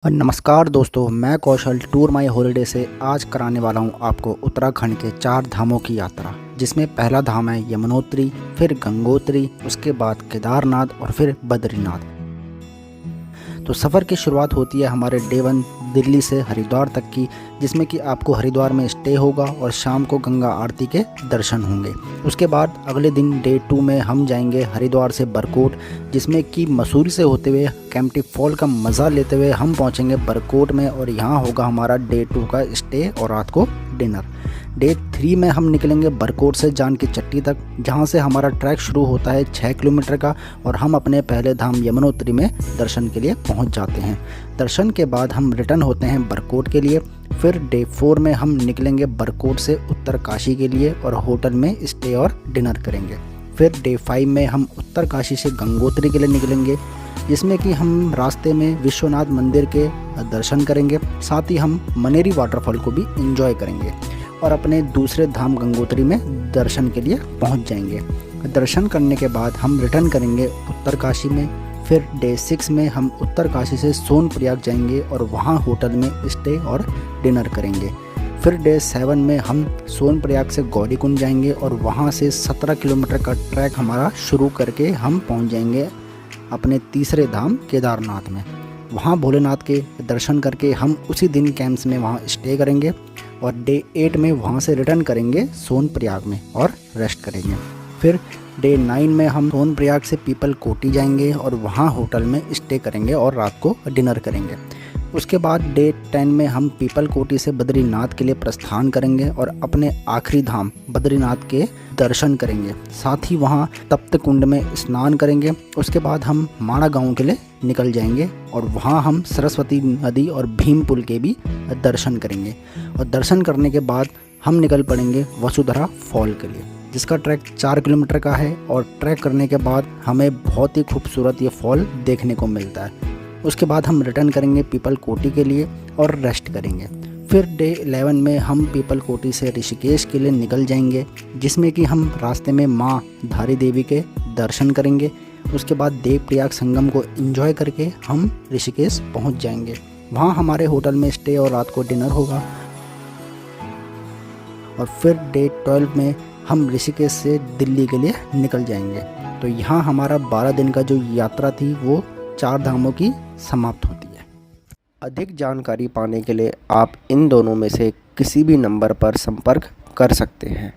नमस्कार दोस्तों, मैं कौशल टूर माई हॉलीडे से आज कराने वाला हूं आपको उत्तराखंड के 4 धामों की यात्रा। जिसमें पहला धाम है यमुनोत्री, फिर गंगोत्री, उसके बाद केदारनाथ और फिर बद्रीनाथ। तो सफ़र की शुरुआत होती है हमारे डे 1 दिल्ली से हरिद्वार तक की, जिसमें कि आपको हरिद्वार में स्टे होगा और शाम को गंगा आरती के दर्शन होंगे। उसके बाद अगले दिन डे 2 में हम जाएंगे हरिद्वार से बरकोट, जिसमें कि मसूरी से होते हुए केम्प्टी फॉल का मज़ा लेते हुए हम पहुंचेंगे बरकोट में और यहाँ होगा हमारा डे 2 का स्टे और रात को डिनर। डे 3 में हम निकलेंगे बरकोट से जानकी चट्टी तक, जहाँ से हमारा ट्रैक शुरू होता है 6 किलोमीटर का और हम अपने पहले धाम यमुनोत्री में दर्शन के लिए पहुँच जाते हैं। दर्शन के बाद हम रिटर्न होते हैं बरकोट के लिए। फिर डे 4 में हम निकलेंगे बरकोट से उत्तरकाशी के लिए और होटल में स्टे और डिनर करेंगे। फिर डे 5 में हम उत्तरकाशी से गंगोत्री के लिए निकलेंगे, जिसमें कि हम रास्ते में विश्वनाथ मंदिर के दर्शन करेंगे, साथ ही हम मनेरी वाटरफॉल को भी एंजॉय करेंगे और अपने दूसरे धाम गंगोत्री में दर्शन के लिए पहुंच जाएंगे। दर्शन करने के बाद हम रिटर्न करेंगे उत्तरकाशी में। फिर डे 6 में हम उत्तरकाशी से सोनप्रयाग जाएंगे और वहां होटल में स्टे और डिनर करेंगे। फिर डे 7 में हम सोनप्रयाग से गौरीकुंड जाएंगे और वहां से 17 किलोमीटर का ट्रैक हमारा शुरू करके हम पहुंच जाएंगे अपने तीसरे धाम केदारनाथ में। वहां भोलेनाथ के दर्शन करके हम उसी दिन कैंप्स में वहां स्टे करेंगे और डे 8 में वहां से रिटर्न करेंगे सोनप्रयाग में और रेस्ट करेंगे। फिर डे 9 में हम सोनप्रयाग से पीपल कोटी जाएंगे और वहां होटल में स्टे करेंगे और रात को डिनर करेंगे। उसके बाद डे 10 में हम पीपल कोटी से बद्रीनाथ के लिए प्रस्थान करेंगे और अपने आखिरी धाम बद्रीनाथ के दर्शन करेंगे। साथ ही वहां तप्त कुंड में स्नान करेंगे। उसके बाद हम माणा गांव के लिए निकल जाएंगे और वहां हम सरस्वती नदी और भीम पुल के भी दर्शन करेंगे। और दर्शन करने के बाद हम निकल पड़ेंगे वसुधरा फॉल के लिए, जिसका ट्रैक 4 किलोमीटर का है और ट्रैक करने के बाद हमें बहुत ही खूबसूरत ये फॉल देखने को मिलता है। उसके बाद हम रिटर्न करेंगे पीपल कोटी के लिए और रेस्ट करेंगे। फिर डे 11 में हम पीपल कोटी से ऋषिकेश के लिए निकल जाएंगे, जिसमें कि हम रास्ते में माँ धारी देवी के दर्शन करेंगे। उसके बाद देवप्रयाग संगम को एंजॉय करके हम ऋषिकेश पहुंच जाएंगे। वहां हमारे होटल में स्टे और रात को डिनर होगा। और फिर डे 12 में हम ऋषिकेश से दिल्ली के लिए निकल जाएंगे। तो यहाँ हमारा 12 दिन का जो यात्रा थी वो 4 धामों की समाप्त होती है। अधिक जानकारी पाने के लिए आप इन दोनों में से किसी भी नंबर पर संपर्क कर सकते हैं।